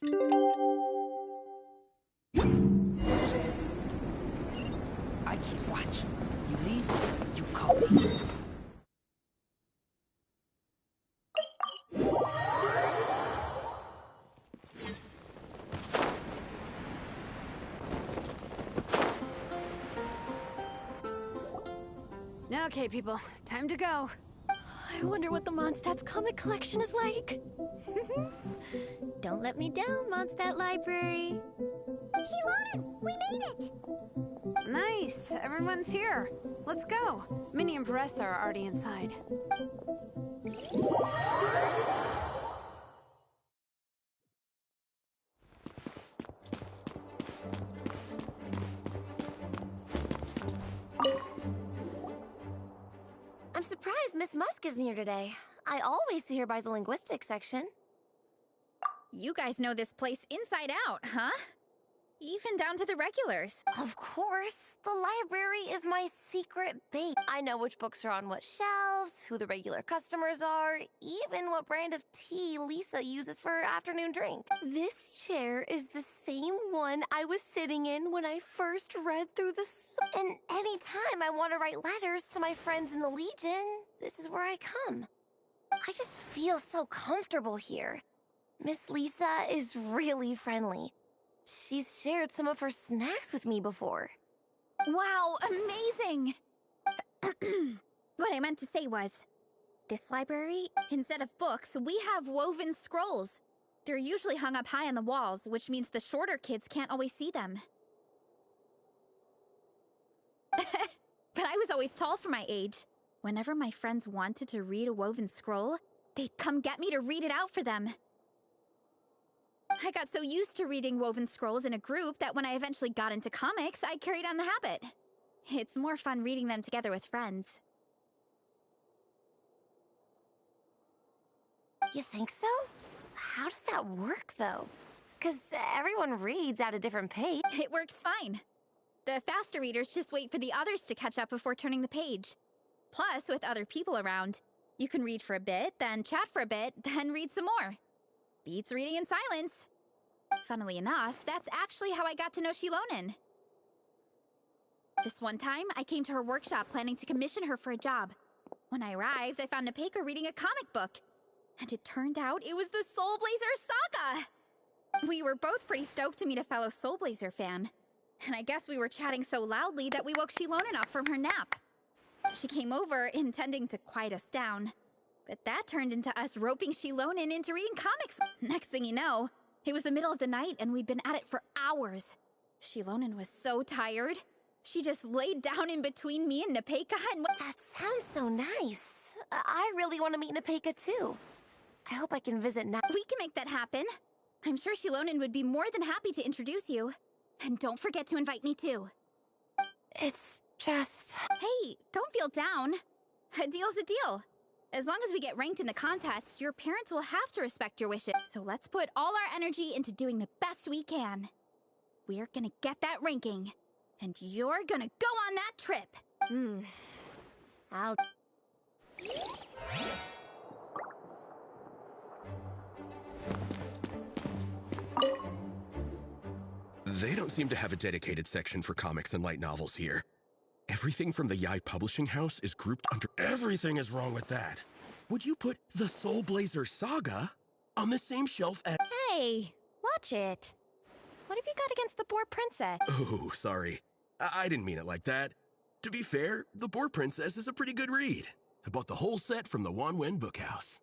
I keep watching. You leave, you call me. Okay, people, time to go. I wonder what the Mondstadt's comic collection is like. Don't let me down, Mondstadt Library. Shilonen, we made it! Nice, everyone's here. Let's go. Minnie and Vanessa are already inside. I'm surprised Miss Musk isn't here today. I always see her by the linguistics section. You guys know this place inside out, huh? Even down to the regulars. Of course. The library is my secret base. I know which books are on what shelves, who the regular customers are, even what brand of tea Lisa uses for her afternoon drink. This chair is the same one I was sitting in when I first read through the And anytime I want to write letters to my friends in the Legion, this is where I come. I just feel so comfortable here. Miss Lisa is really friendly. She's shared some of her snacks with me before. Wow, amazing! What I meant to say was, this library, instead of books, we have woven scrolls. They're usually hung up high on the walls, which means the shorter kids can't always see them. But I was always tall for my age. Whenever my friends wanted to read a woven scroll, they'd come get me to read it out for them. I got so used to reading woven scrolls in a group that when I eventually got into comics, I carried on the habit. It's more fun reading them together with friends. You think so? How does that work, though? Because everyone reads at a different pace. It works fine. The faster readers just wait for the others to catch up before turning the page. Plus, with other people around, you can read for a bit, then chat for a bit, then read some more. Beats reading in silence. Funnily enough, that's actually how I got to know Shilonen. This one time, I came to her workshop planning to commission her for a job. When I arrived, I found Nepeka reading a comic book. And it turned out it was the Soul Blazer Saga! We were both pretty stoked to meet a fellow Soul Blazer fan. And I guess we were chatting so loudly that we woke Shilonen up from her nap. She came over, intending to quiet us down. But that turned into us roping Shilonen into reading comics. Next thing you know, it was the middle of the night and we'd been at it for hours. Shilonen was so tired. She just laid down in between me and Nepeka and... That sounds so nice. I really want to meet Nepeka too. I hope I can visit now. We can make that happen. I'm sure Shilonen would be more than happy to introduce you. And don't forget to invite me too. It's just... Hey, don't feel down. A deal's a deal. As long as we get ranked in the contest, your parents will have to respect your wishes. So let's put all our energy into doing the best we can. We're gonna get that ranking. And you're gonna go on that trip. I'll... They don't seem to have a dedicated section for comics and light novels here. Everything from the Yai Publishing House is grouped under... Everything is wrong with that. Would you put the Soul Blazer Saga on the same shelf as... Hey, watch it. What have you got against the Boar Princess? Oh, sorry. I didn't mean it like that. To be fair, the Boar Princess is a pretty good read. I bought the whole set from the Wanwen Bookhouse.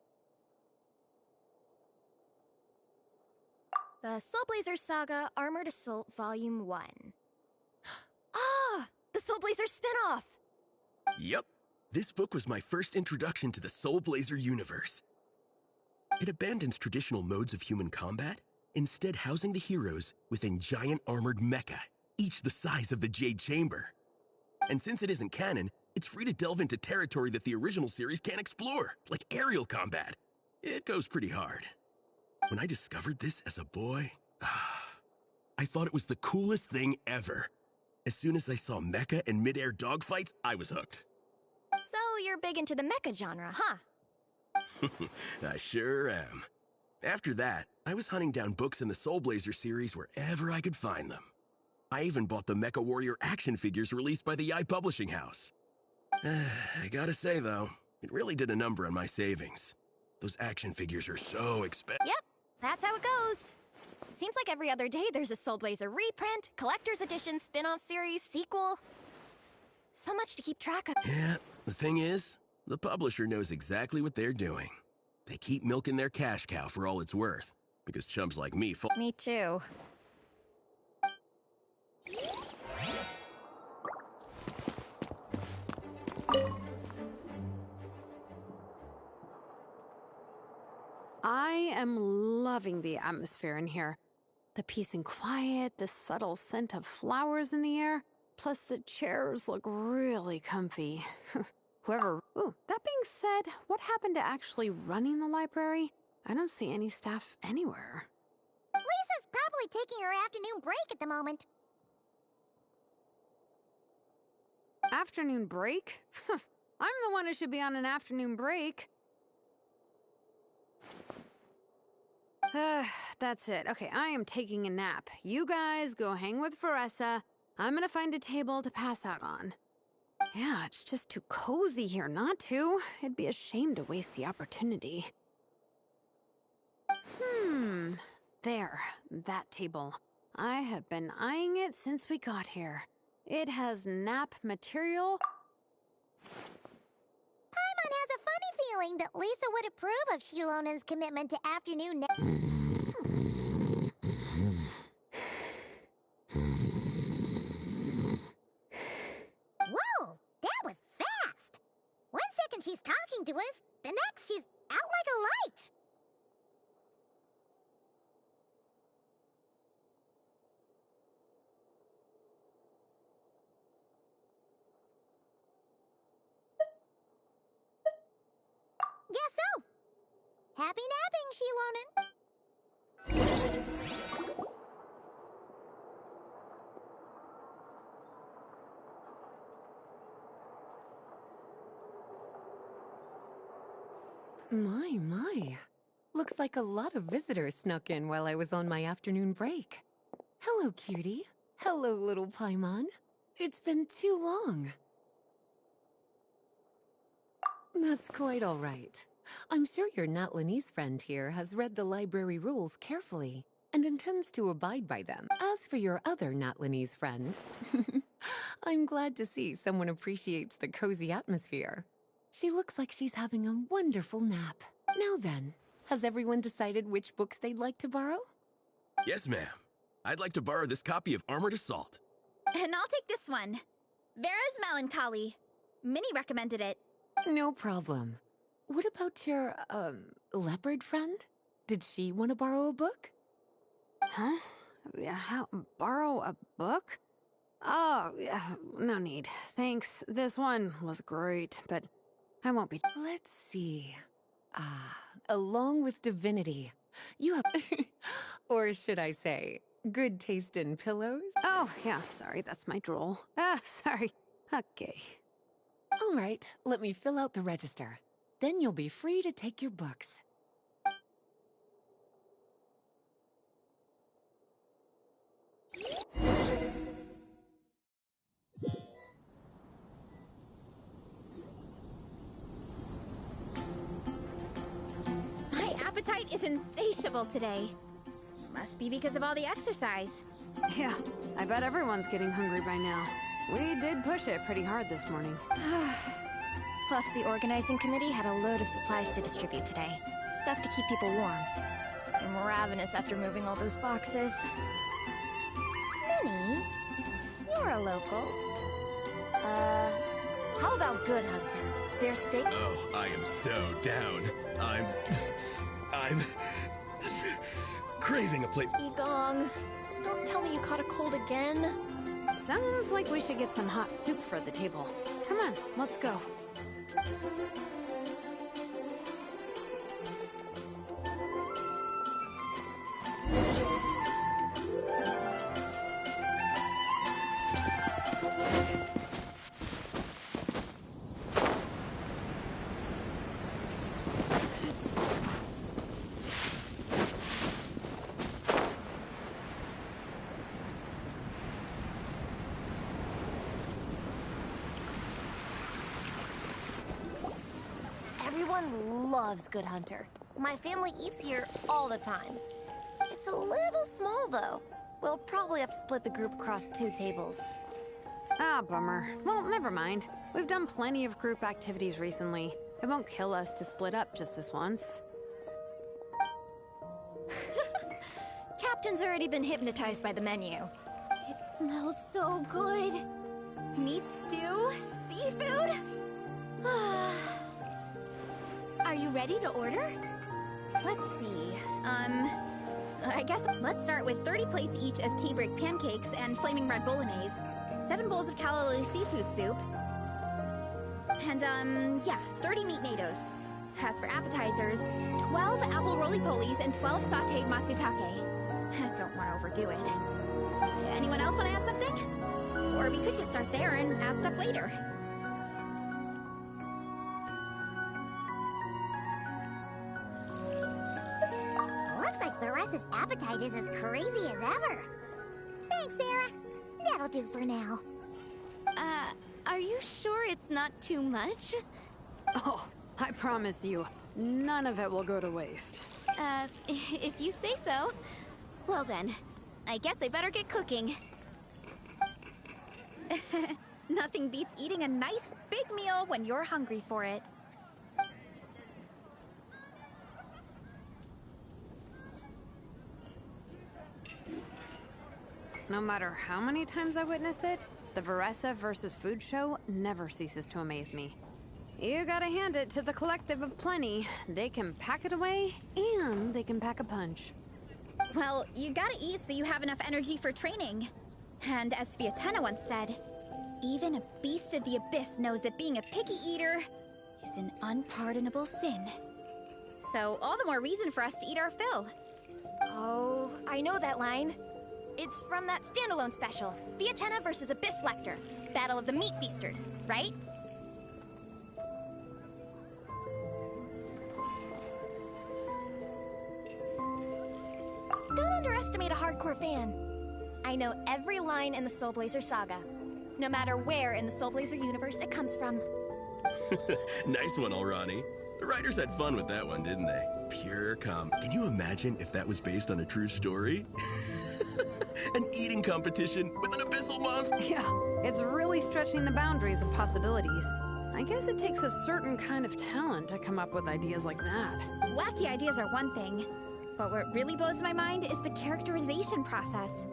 The Soul Blazer Saga Armored Assault Volume 1. Ah! The Soul Blazer spinoff! Yep. This book was my first introduction to the Soul Blazer universe. It abandons traditional modes of human combat, instead housing the heroes within giant armored mecha, each the size of the Jade Chamber. And since it isn't canon, it's free to delve into territory that the original series can't explore, like aerial combat. It goes pretty hard. When I discovered this as a boy, I thought it was the coolest thing ever. As soon as I saw mecha and mid-air dogfights, I was hooked. So you're big into the mecha genre, huh? I sure am. After that, I was hunting down books in the Soul Blazer series wherever I could find them. I even bought the Mecha Warrior action figures released by the Publishing House. I gotta say, though, it really did a number on my savings. Those action figures are so expensive. Yep, that's how it goes. Seems like every other day there's a Soul Blazer reprint, collector's edition, spin-off series, sequel. So much to keep track of. Yeah, the thing is, the publisher knows exactly what they're doing. They keep milking their cash cow for all it's worth, because chumps like me fall. Me too. I am loving the atmosphere in here. The peace and quiet, the subtle scent of flowers in the air, plus the chairs look really comfy. Ooh, that being said, what happened to actually running the library? I don't see any staff anywhere. Lisa's probably taking her afternoon break at the moment. Afternoon break? I'm the one who should be on an afternoon break. That's it. Okay, I am taking a nap. You guys go hang with Veressa. I'm gonna find a table to pass out on. Yeah, it's just too cozy here not to. It'd be a shame to waste the opportunity. There, that table. I have been eyeing it since we got here. It has nap material. Paimon has a funny feeling that Lisa would approve of Shilonen's commitment to afternoon nap. Whoa, that was fast! 1 second she's talking to us, the next she's out like a light. Guess so. Happy napping, Shilonen. My. Looks like a lot of visitors snuck in while I was on my afternoon break. Hello, cutie. Hello, little Paimon. It's been too long. That's quite all right. I'm sure your Natlanese friend here has read the library rules carefully and intends to abide by them. As for your other Natlanese friend, I'm glad to see someone appreciates the cozy atmosphere. She looks like she's having a wonderful nap. Now then, has everyone decided which books they'd like to borrow? Yes, ma'am. I'd like to borrow this copy of Armored Assault. And I'll take this one. Vera's Melancholy. Minnie recommended it. No problem. What about your, leopard friend? Did she want to borrow a book? Huh? Borrow a book? Oh, yeah, no need. Thanks. This one was great, but I won't be. Let's see. Along with divinity, you have, or should I say, good taste in pillows? Oh, yeah, sorry, that's my drool. Sorry. Okay. All right, let me fill out the register. Then you'll be free to take your books. My appetite is insatiable today. Must be because of all the exercise. Yeah, I bet everyone's getting hungry by now. We did push it pretty hard this morning. Plus, the organizing committee had a load of supplies to distribute today. Stuff to keep people warm. I'm ravenous after moving all those boxes. Minnie, you're a local. How about Good Hunter? Their steak? Oh, I am so down. I'm craving a plate. Igong, don't tell me you caught a cold again. Sounds like we should get some hot soup for the table. Come on, let's go. Everyone loves Good Hunter. My family eats here all the time. It's a little small, though. We'll probably have to split the group across 2 tables. Ah, bummer. Well, never mind. We've done plenty of group activities recently. It won't kill us to split up just this once. Captain's already been hypnotized by the menu. It smells so good. Meat stew, seafood. Are you ready to order? Let's see. I guess let's start with 30 plates each of tea break pancakes and flaming red bolognese, 7 bowls of calla seafood soup, and, yeah, 30 meat natos. As for appetizers, 12 apple roly-polies and 12 sauteed matsutake. Don't want to overdo it. Anyone else want to add something? Or we could just start there and add stuff later. Looks like Baresa's appetite is as crazy as ever. Thanks, Sarah. That'll do for now. Are you sure it's not too much? Oh, I promise you, none of it will go to waste. If you say so. Well then, I guess I better get cooking. Nothing beats eating a nice big meal when you're hungry for it. No matter how many times I witness it, the Reise versus food show never ceases to amaze me. You gotta hand it to the collective of plenty. They can pack it away, and they can pack a punch. Well, you gotta eat so you have enough energy for training. And as Sviatena once said, even a beast of the abyss knows that being a picky eater is an unpardonable sin. So all the more reason for us to eat our fill. Oh, I know that line. It's from that standalone special, Sviatena versus Abyss Lector, Battle of the Meat Feasters, right? Don't underestimate a hardcore fan. I know every line in the Soul Blazer saga, no matter where in the Soul Blazer universe it comes from. Nice one, Alrani. The writers had fun with that one, didn't they? Pure calm. Can you imagine if that was based on a true story? An eating competition with an abyssal monster? Yeah, it's really stretching the boundaries of possibilities. I guess it takes a certain kind of talent to come up with ideas like that. Wacky ideas are one thing, but what really blows my mind is the characterization process.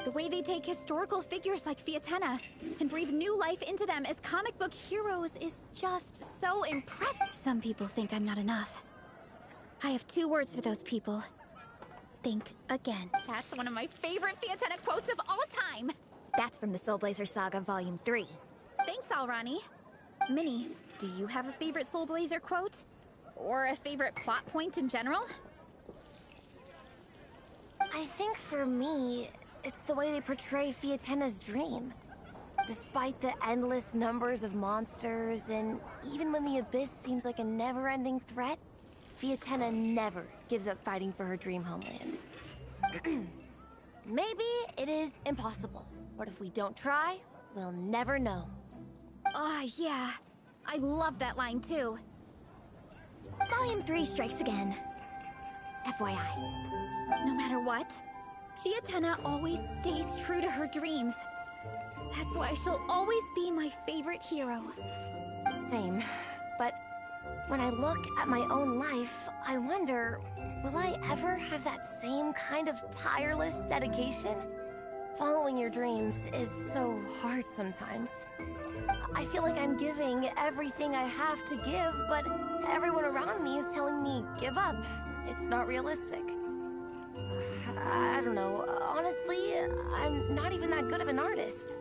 The way they take historical figures like Sviatena and breathe new life into them as comic book heroes is just so impressive. Some people think I'm not enough. I have 2 words for those people. Think again. That's one of my favorite Sviatena quotes of all time. That's from the Soul Blazer Saga Volume 3. Thanks, Alrani. Minnie, do you have a favorite Soul Blazer quote? Or a favorite plot point in general? I think for me, it's the way they portray Sviatena's dream. Despite the endless numbers of monsters, and even when the Abyss seems like a never-ending threat, Sviatena never gives up fighting for her dream homeland. Maybe it is impossible, but if we don't try, we'll never know. Oh, yeah. I love that line, too. Volume 3 strikes again. FYI. No matter what, Sviatena always stays true to her dreams. That's why she'll always be my favorite hero. Same, but when I look at my own life, I wonder, will I ever have that same kind of tireless dedication? Following your dreams is so hard sometimes. I feel like I'm giving everything I have to give, but everyone around me is telling me, give up. It's not realistic. I don't know. Honestly, I'm not even that good of an artist.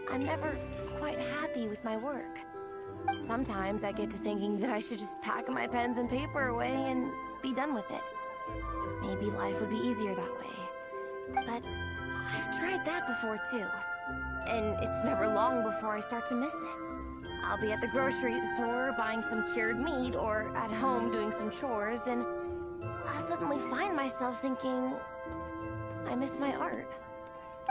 I'm never quite happy with my work. Sometimes I get to thinking that I should just pack my pens and paper away and be done with it. Maybe life would be easier that way. But I've tried that before too. And it's never long before I start to miss it. I'll be at the grocery store buying some cured meat or at home doing some chores, and I'll suddenly find myself thinking, I miss my art.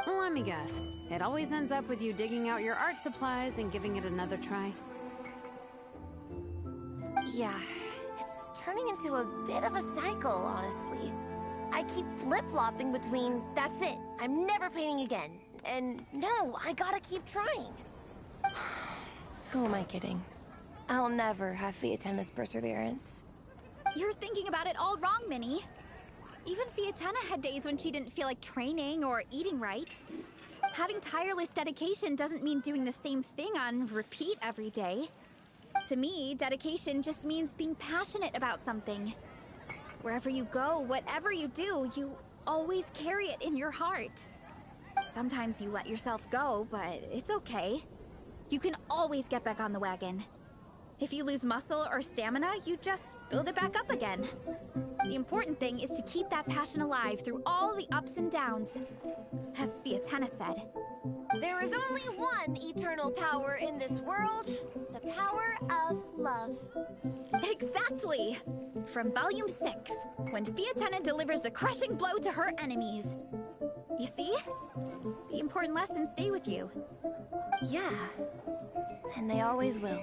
Well, let me guess. It always ends up with you digging out your art supplies and giving it another try. Yeah, turning into a bit of a cycle, honestly. I keep flip-flopping between, that's it, I'm never painting again, and no, I gotta keep trying. Who am I kidding? I'll never have Fiatenna's perseverance. You're thinking about it all wrong, Minnie. Even Fiatenna had days when she didn't feel like training or eating right. Having tireless dedication doesn't mean doing the same thing on repeat every day. To me, dedication just means being passionate about something. Wherever you go, whatever you do, you always carry it in your heart. Sometimes you let yourself go, but it's okay. You can always get back on the wagon. If you lose muscle or stamina, you just build it back up again. The important thing is to keep that passion alive through all the ups and downs. As Fiatenna said, There is only one eternal power in this world, the power of love. exactly! From Volume 6, when Fiatenna delivers the crushing blow to her enemies. You see? The important lessons stay with you. Yeah, and they always will.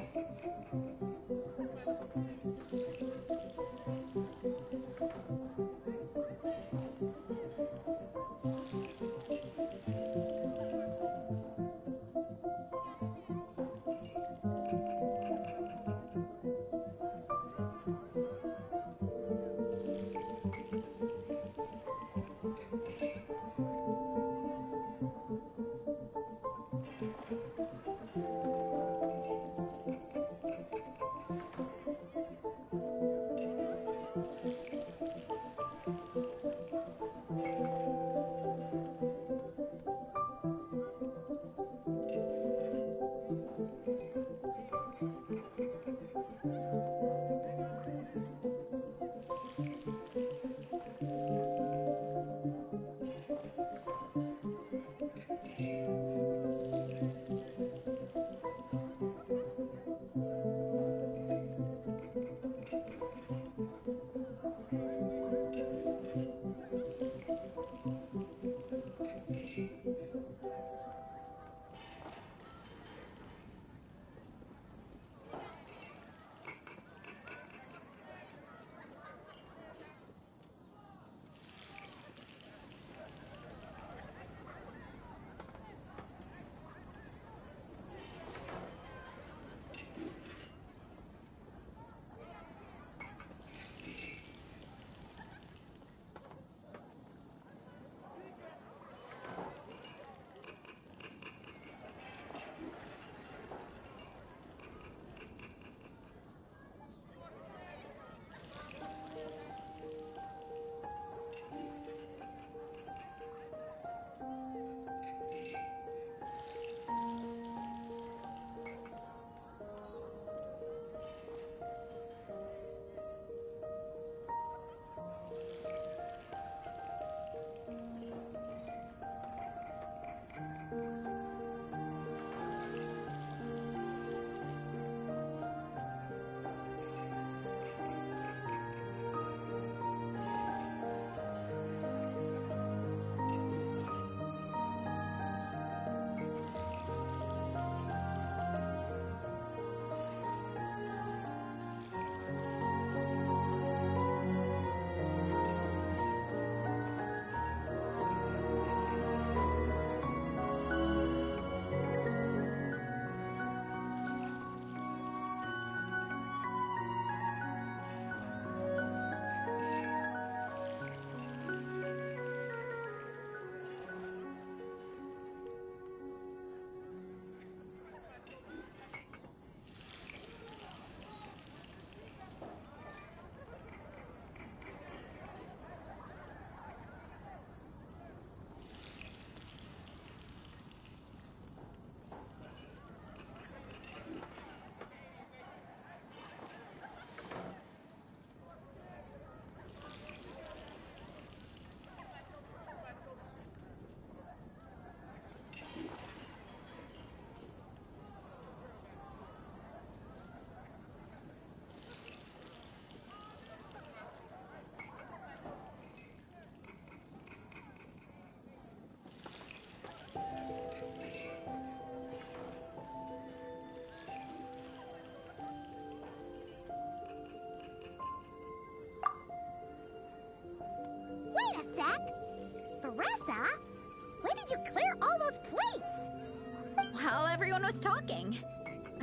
us talking.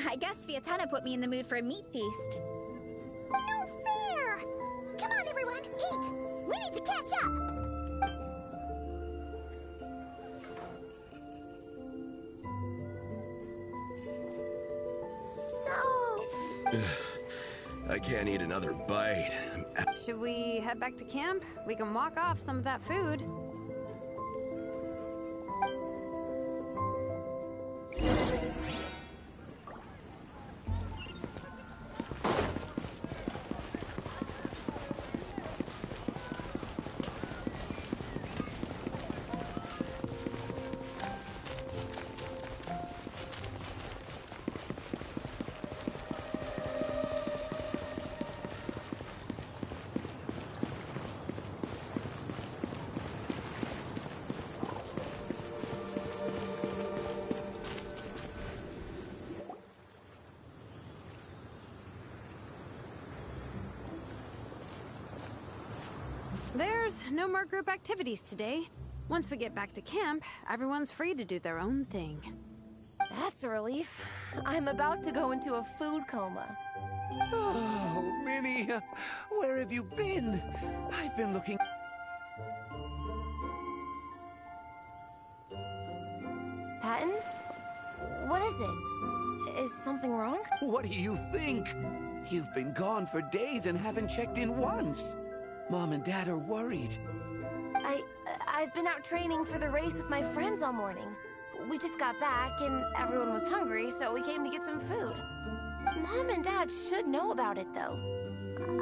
I guess Vietana put me in the mood for a meat feast. No fair! Come on, everyone, eat! We need to catch up! So... I can't eat another bite. Should we head back to camp? We can walk off some of that food. There's no more group activities today. Once we get back to camp, everyone's free to do their own thing. That's a relief. I'm about to go into a food coma. Oh, Minnie, where have you been? I've been looking... Patton? What is it? Is something wrong? What do you think? You've been gone for days and haven't checked in once. Mom and Dad are worried. I've been out training for the race with my friends all morning. We just got back and everyone was hungry, so we came to get some food. Mom and Dad should know about it, though.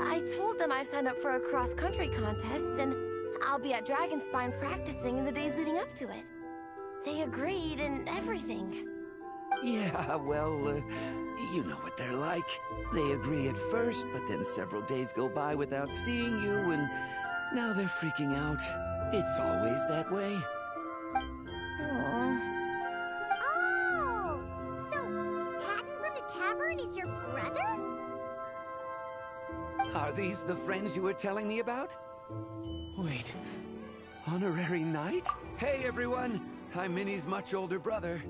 I told them I signed up for a cross-country contest and I'll be at Dragonspine practicing in the days leading up to it. They agreed and everything. Yeah, well, you know what they're like. They agree at first, but then several days go by without seeing you, and now they're freaking out. It's always that way. Aww. Oh! So, Patton from the tavern is your brother? Are these the friends you were telling me about? Wait, honorary knight? Hey, everyone! I'm Minnie's much older brother.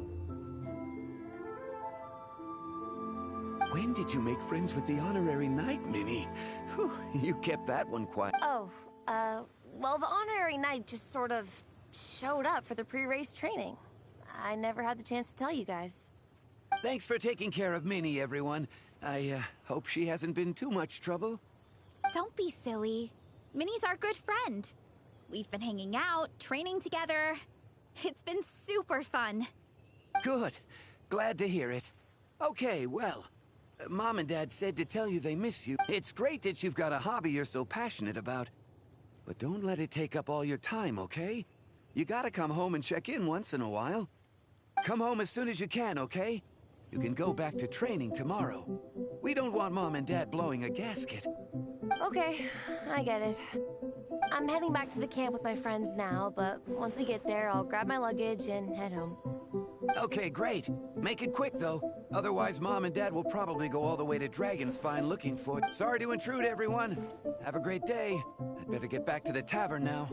When did you make friends with the honorary knight, Minnie? Whew, you kept that one quiet. Oh, well, the honorary knight just sort of showed up for the pre-race training. I never had the chance to tell you guys. Thanks for taking care of Minnie, everyone. I hope she hasn't been too much trouble. Don't be silly. Minnie's our good friend. We've been hanging out, training together. It's been super fun. Good. Glad to hear it. Okay, well, Mom and Dad said to tell you they miss you. It's great that you've got a hobby you're so passionate about. But don't let it take up all your time, okay? You gotta come home and check in once in a while. Come home as soon as you can, okay? You can go back to training tomorrow. We don't want Mom and Dad blowing a gasket. Okay, I get it. I'm heading back to the camp with my friends now, but once we get there, I'll grab my luggage and head home. Okay, great. Make it quick, though. Otherwise, Mom and Dad will probably go all the way to Dragonspine looking for it. Sorry to intrude, everyone. Have a great day. I'd better get back to the tavern now.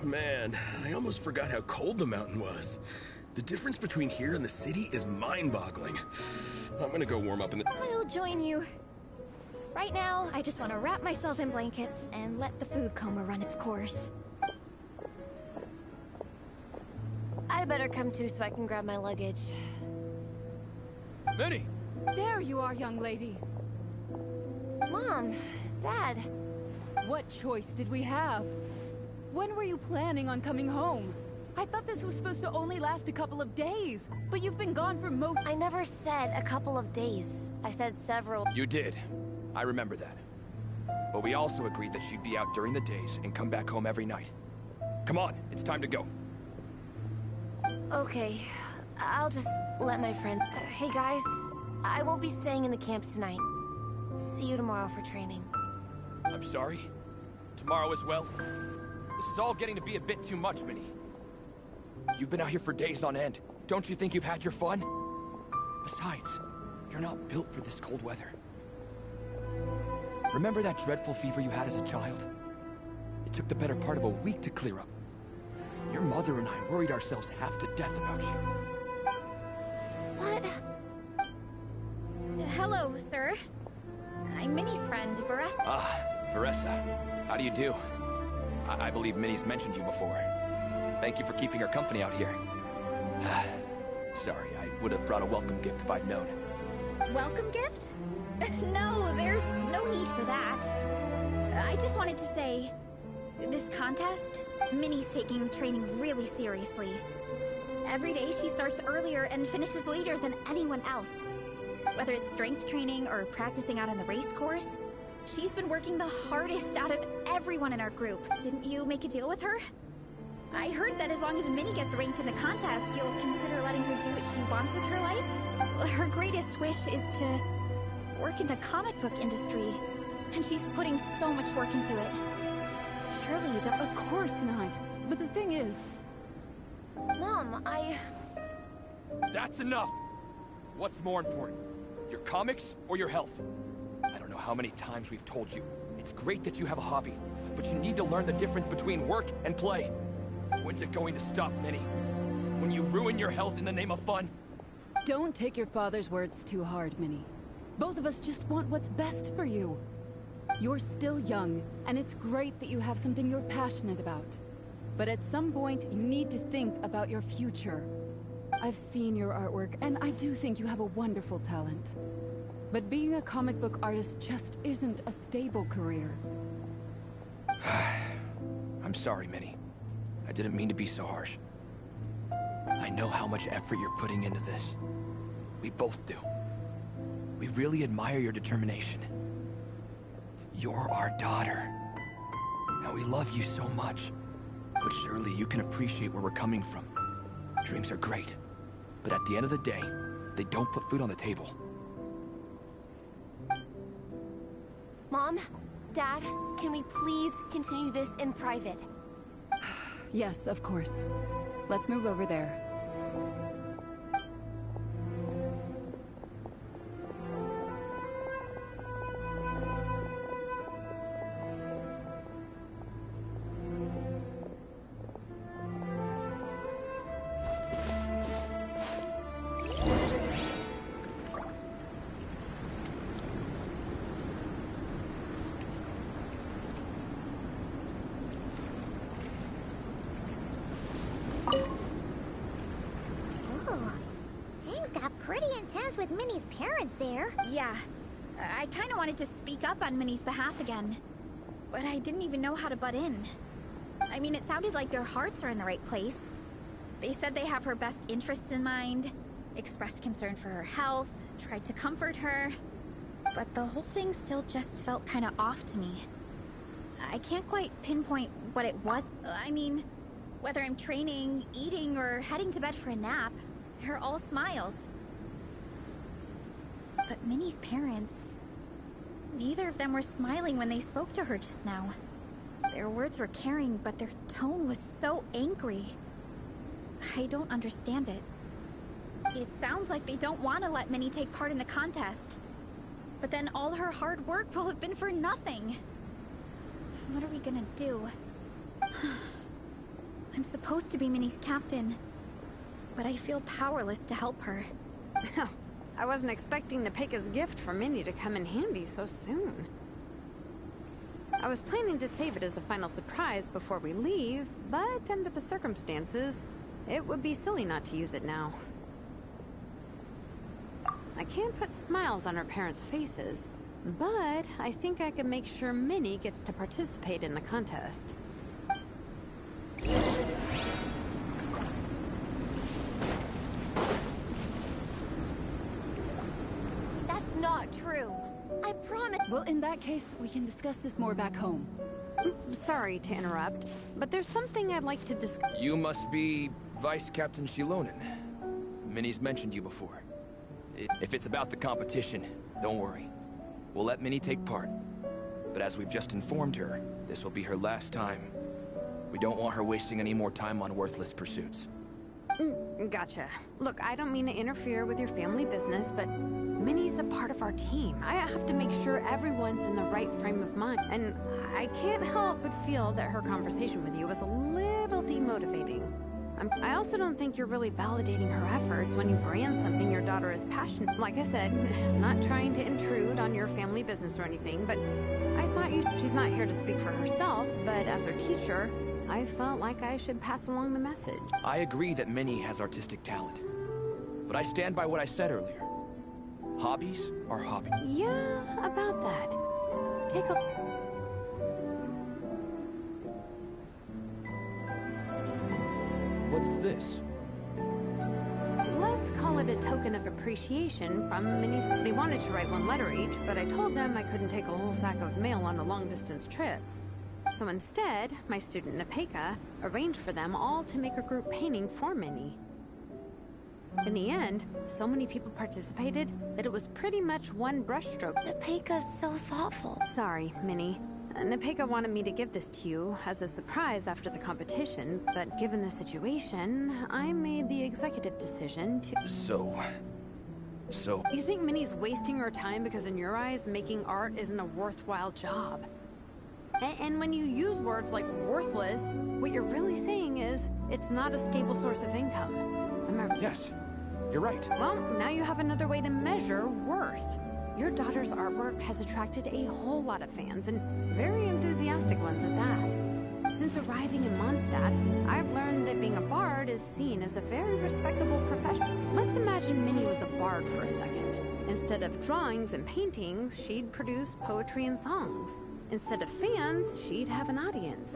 Man, I almost forgot how cold the mountain was. The difference between here and the city is mind-boggling. I'm gonna go warm up in the... I'll join you. Right now, I just want to wrap myself in blankets and let the food coma run its course. I'd better come too so I can grab my luggage. Minnie! There you are, young lady. Mom, Dad, What choice did we have? When were you planning on coming home? I thought this was supposed to only last a couple of days, but you've been gone for I never said a couple of days. I said several. You did. I remember that. But we also agreed that she'd be out during the days and come back home every night. Come on, it's time to go. Okay, I'll just let my friend... hey guys, I won't be staying in the camp tonight. See you tomorrow for training. I'm sorry. Tomorrow as well. This is all getting to be a bit too much, Minnie. You've been out here for days on end. Don't you think you've had your fun? Besides, you're not built for this cold weather. Remember that dreadful fever you had as a child? It took the better part of a week to clear up. Your mother and I worried ourselves half to death about you. What? Hello, sir. I'm Minnie's friend, Varessa. Ah, Varessa. How do you do? I believe Minnie's mentioned you before. Thank you for keeping her company out here. Sorry, I would have brought a welcome gift if I'd known. Welcome gift? No, there's no need for that. I just wanted to say, this contest, Minnie's taking training really seriously. Every day she starts earlier and finishes later than anyone else. Whether it's strength training or practicing out on the race course, she's been working the hardest out of everyone in our group. Didn't you make a deal with her? I heard that as long as Minnie gets ranked in the contest, you'll consider letting her do what she wants with her life? Her greatest wish is to work in the comic book industry, and she's putting so much work into it. Surely you don't... Of course not. But the thing is... Mom, That's enough! What's more important? Your comics or your health? I don't know how many times we've told you. It's great that you have a hobby, but you need to learn the difference between work and play. When's it going to stop, Minnie? When you ruin your health in the name of fun? Don't take your father's words too hard, Minnie. Both of us just want what's best for you. You're still young, and it's great that you have something you're passionate about. But at some point, you need to think about your future. I've seen your artwork, and I do think you have a wonderful talent. But being a comic book artist just isn't a stable career. I'm sorry, Minnie. I didn't mean to be so harsh. I know how much effort you're putting into this. We both do. We really admire your determination. You're our daughter. And we love you so much. But surely you can appreciate where we're coming from. Dreams are great. But at the end of the day, they don't put food on the table. Mom, Dad, can we please continue this in private? Yes, of course. Let's move over there. With Minnie's parents there. Yeah. I kind of wanted to speak up on Minnie's behalf again. But I didn't even know how to butt in. I mean, it sounded like their hearts are in the right place. They said they have her best interests in mind, expressed concern for her health, tried to comfort her. But the whole thing still just felt kind of off to me. I can't quite pinpoint what it was. I mean, whether I'm training, eating, or heading to bed for a nap, they're all smiles. But Minnie's parents... neither of them were smiling when they spoke to her just now. Their words were caring, but their tone was so angry. I don't understand it. It sounds like they don't want to let Minnie take part in the contest. But then all her hard work will have been for nothing. What are we gonna do? I'm supposed to be Minnie's captain, but I feel powerless to help her. I wasn't expecting the Pekka's gift for Minnie to come in handy so soon. I was planning to save it as a final surprise before we leave, but under the circumstances, it would be silly not to use it now. I can't put smiles on her parents' faces, but I think I can make sure Minnie gets to participate in the contest. not true. I promise. Well, in that case, we can discuss this more back home. Sorry to interrupt, but there's something I'd like to discuss. You must be Vice Captain Shilonen. Minnie's mentioned you before. If it's about the competition, don't worry. We'll let Minnie take part. But as we've just informed her, this will be her last time. We don't want her wasting any more time on worthless pursuits. Gotcha. Look, I don't mean to interfere with your family business, but Minnie's a part of our team. I have to make sure everyone's in the right frame of mind. And I can't help but feel that her conversation with you was a little demotivating. I also don't think you're really validating her efforts when you brand something your daughter is passionate. Like I said, not trying to intrude on your family business or anything, but I thought she's not here to speak for herself, but as her teacher, I felt like I should pass along the message. I agree that Minnie has artistic talent. But I stand by what I said earlier. Hobbies are hobbies. Yeah, about that. Take a... What's this? Let's call it a token of appreciation from Minnie's... They wanted to write one letter each, but I told them I couldn't take a whole sack of mail on a long-distance trip. So instead, my student Nepeka arranged for them all to make a group painting for Minnie. In the end, so many people participated that it was pretty much one brushstroke. Nepeka's so thoughtful. Sorry, Minnie. Nepeka wanted me to give this to you as a surprise after the competition, but given the situation, I made the executive decision to... So... You think Minnie's wasting her time because in your eyes, making art isn't a worthwhile job? And when you use words like worthless, what you're really saying is, it's not a stable source of income. Am I... Yes, you're right. Well, now you have another way to measure worth. Your daughter's artwork has attracted a whole lot of fans, and very enthusiastic ones at that. Since arriving in Mondstadt, I've learned that being a bard is seen as a very respectable profession. Let's imagine Minnie was a bard for a second. Instead of drawings and paintings, she'd produce poetry and songs. Instead of fans, she'd have an audience.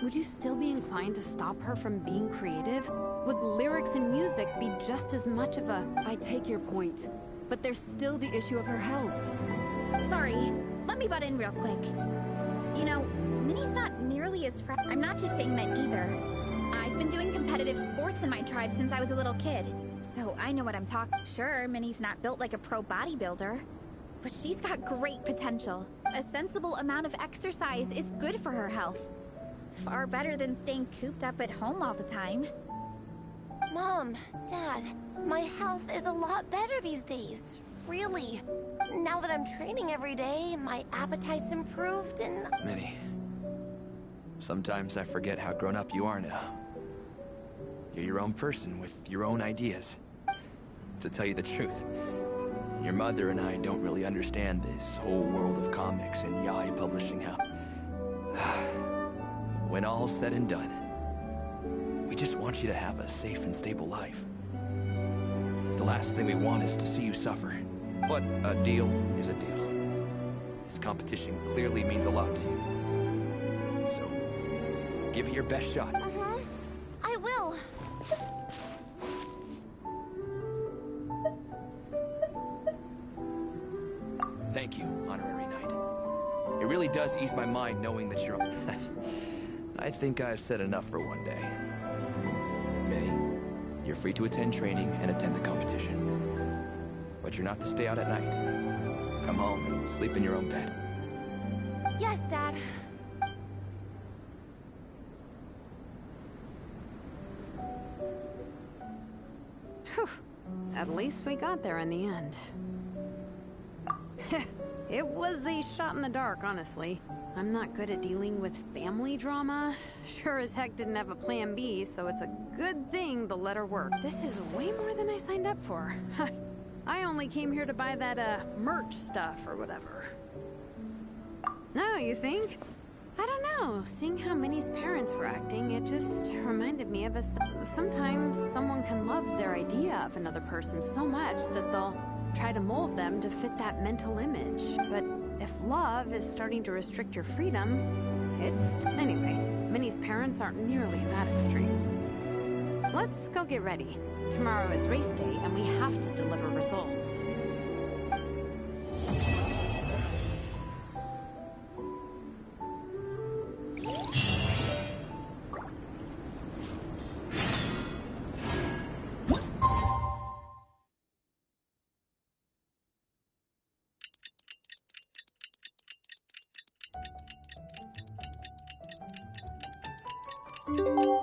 Would you still be inclined to stop her from being creative? Would lyrics and music be just as much of a... I take your point, but there's still the issue of her health. Sorry, let me butt in real quick. You know, Minnie's not nearly as I'm not just saying that either. I've been doing competitive sports in my tribe since I was a little kid, so I know what I'm talking. Sure, Minnie's not built like a pro bodybuilder, but she's got great potential. A sensible amount of exercise is good for her health. Far better than staying cooped up at home all the time. Mom, Dad, my health is a lot better these days. Really. Now that I'm training every day, my appetite's improved and... Minnie, sometimes I forget how grown up you are now. You're your own person with your own ideas. To tell you the truth, your mother and I don't really understand this whole world of comics and yaoi publishing how... When all's said and done, we just want you to have a safe and stable life. The last thing we want is to see you suffer. But a deal is a deal. This competition clearly means a lot to you. So, give it your best shot. I will. Thank you, Honorary Knight. It really does ease my mind knowing that you're... I think I've said enough for one day. Minnie, you're free to attend training and attend the competition. But you're not to stay out at night. Come home and sleep in your own bed. Yes, Dad. Whew. At least we got there in the end. It was a shot in the dark, honestly. I'm not good at dealing with family drama. Sure as heck didn't have a plan B, so it's a good thing the letter worked. This is way more than I signed up for. I only came here to buy that, merch stuff or whatever. No, you think? I don't know. Seeing how Minnie's parents were acting, it just reminded me of a... Sometimes someone can love their idea of another person so much that they'll try to mold them to fit that mental image. But if love is starting to restrict your freedom, it's... Anyway, Minnie's parents aren't nearly that extreme. Let's go get ready. Tomorrow is race day, and we have to deliver results. Bye.